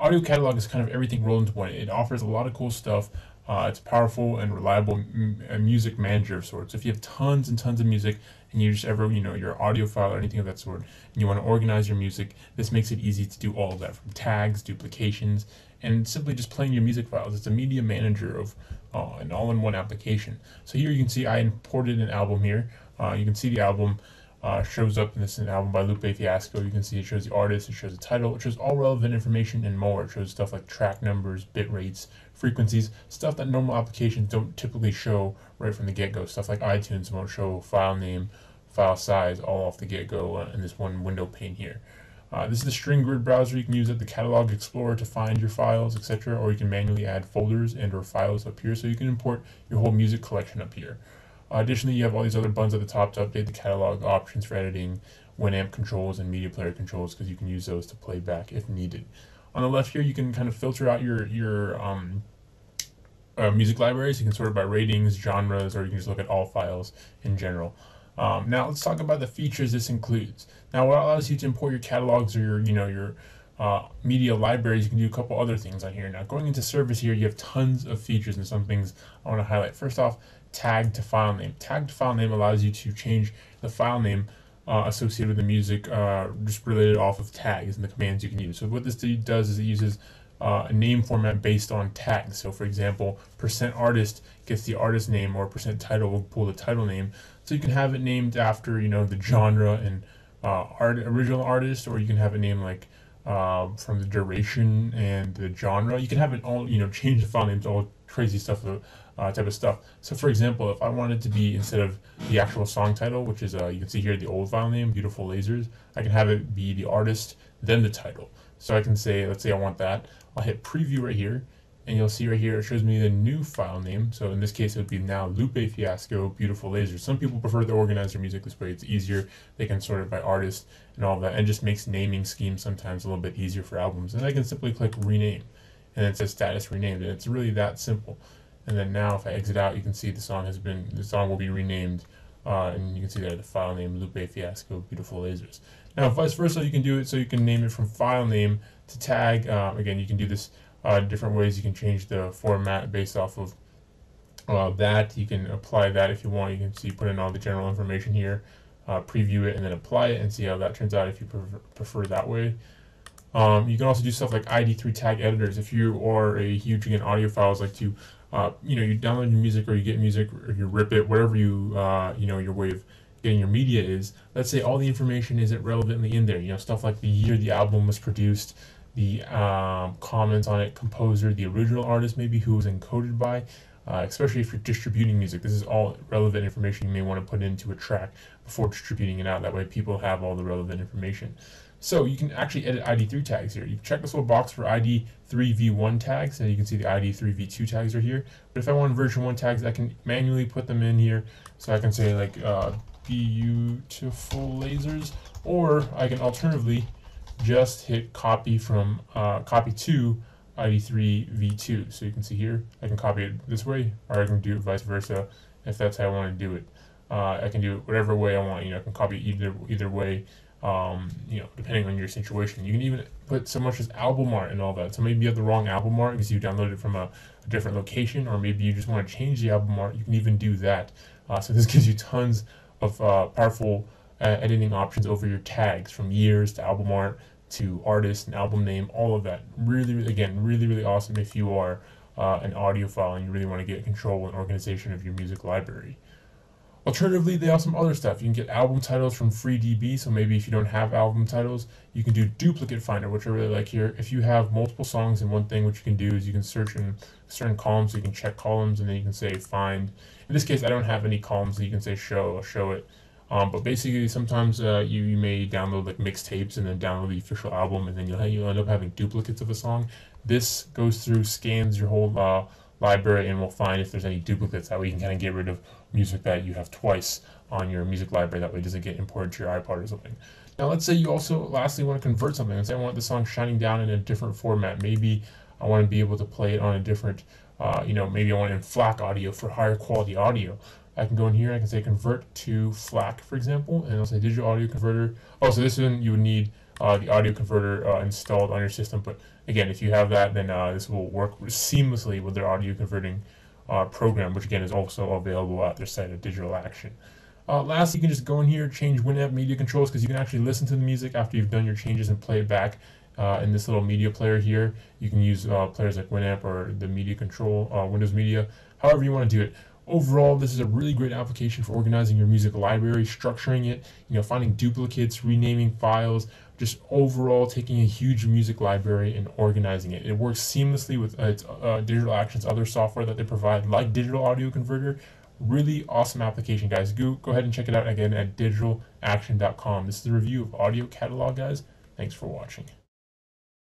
audio catalog is kind of everything rolled into one. It offers a lot of cool stuff. It's a powerful and reliable music manager of sorts. If you have tons and tons of music and you just ever, your audio file or anything of that sort, and you want to organize your music, this makes it easy to do all of that, from tags, duplications, and simply just playing your music files. It's a media manager of an all-in-one application. So here you can see I imported an album here. You can see the album shows up, and this is an album by Lupe Fiasco. You can see it shows the artist, it shows the title, it shows all relevant information and more. It shows stuff like track numbers, bit rates, frequencies, stuff that normal applications don't typically show right from the get-go. Stuff like iTunes won't show file name, file size, all off the get-go in this one window pane here. This is the string grid browser. You can use it, the Catalog Explorer, to find your files, etc., or you can manually add folders and or files up here, so you can import your whole music collection up here. Additionally, you have all these other buttons at the top to update the catalog, options for editing, Winamp controls, and media player controls, because you can use those to play back if needed. On the left here, you can kind of filter out your music libraries. You can sort it by ratings, genres, or you can just look at all files in general. Now let's talk about the features this includes. Now, what allows you to import your catalogs or your media libraries, you can do a couple other things on here. Now, going into service here, you have tons of features, and some things I want to highlight. First off, tag to file name. Tag to file name allows you to change the file name associated with the music, just related off of tags and the commands you can use. So what this does is it uses a name format based on tags. So for example, %artist gets the artist name, or %title will pull the title name. So you can have it named after the genre and original artist, or you can have it named like from the duration and the genre. You can have it all, change the file names, all crazy stuff, type of stuff. So for example, if I wanted to be, instead of the actual song title, which is you can see here the old file name, Beautiful Lasers, I can have it be the artist, then the title. So I can say, let's say I want that. I'll hit preview right here, and you'll see right here it shows me the new file name. So in this case, it would be now Lupe Fiasco Beautiful Lasers. Some people prefer to organize their music this way. It's easier. They can sort it by artist and all that, and just makes naming schemes sometimes a little bit easier for albums. And I can simply click rename, and it says status renamed, and it's really that simple. And then now if I exit out, you can see the song will be renamed, and you can see there the file name Lupe Fiasco Beautiful Lasers. Now vice versa, you can do it so you can name it from file name to tag. Again, you can do this different ways. You can change the format based off of that. You can apply that if you want. You can see, put in all the general information here, preview it, and then apply it and see how that turns out if you prefer that way. You can also do stuff like ID3 tag editors. If you are a huge, again, audiophiles, like to you download your music, or you get music, or you rip it, whatever your way of getting your media is. Let's say all the information isn't relevantly in there. Stuff like the year the album was produced, the comments on it, composer, the original artist, maybe who was encoded by. Especially if you're distributing music, this is all relevant information you may want to put into a track before distributing it out. That way people have all the relevant information. So you can actually edit ID3 tags here. You can check this little box for ID3v1 tags, and you can see the ID3v2 tags are here. But if I want version 1 tags, I can manually put them in here. So I can say like Beautiful Lasers, or I can alternatively just hit copy from copy to ID3v2. So you can see here, I can copy it this way, or I can do it vice versa if that's how I want to do it. I can do it whatever way I want. I can copy either way. Depending on your situation. You can even put so much as album art and all that. So maybe you have the wrong album art because you downloaded it from a different location, or maybe you just want to change the album art. You can even do that. So this gives you tons of powerful editing options over your tags, from years to album art to artist and album name, all of that. Really awesome if you are an audiophile and you really want to get control and organization of your music library. Alternatively, they have some other stuff. You can get album titles from FreeDB, so maybe if you don't have album titles, you can do duplicate finder, which I really like here. If you have multiple songs in one thing, what you can do is you can search in certain columns, so you can check columns, and then you can say find. In this case, I don't have any columns, so you can say show, I'll show it. But basically, sometimes you may download like mixtapes and then download the official album, and then you'll end up having duplicates of a song. This goes through, scans your whole library, and will find if there's any duplicates. That way you can kind of get rid of music that you have twice on your music library. That way it doesn't get imported to your iPod or something. Now let's say you also lastly want to convert something. Let's say I want the song shining down in a different format. Maybe I want to be able to play it on a different, maybe I want it in FLAC audio for higher quality audio. I can go in here, I can say convert to FLAC, for example, and I'll say digital audio converter. Oh, so this one you would need the audio converter installed on your system. But again, if you have that, then this will work seamlessly with their audio converting program, which again is also available at their site at Digital Action. Lastly, you can just go in here, change Winamp media controls, because you can actually listen to the music after you've done your changes and play it back in this little media player here. You can use players like Winamp or the media control, Windows Media, however you want to do it. Overall, this is a really great application for organizing your music library, structuring it, finding duplicates, renaming files, just overall taking a huge music library and organizing it. It works seamlessly with Digital Action's other software that they provide, like Digital Audio Converter. Really awesome application, guys. Go ahead and check it out again at digitalaction.com. This is a review of Audio Catalog, guys. Thanks for watching.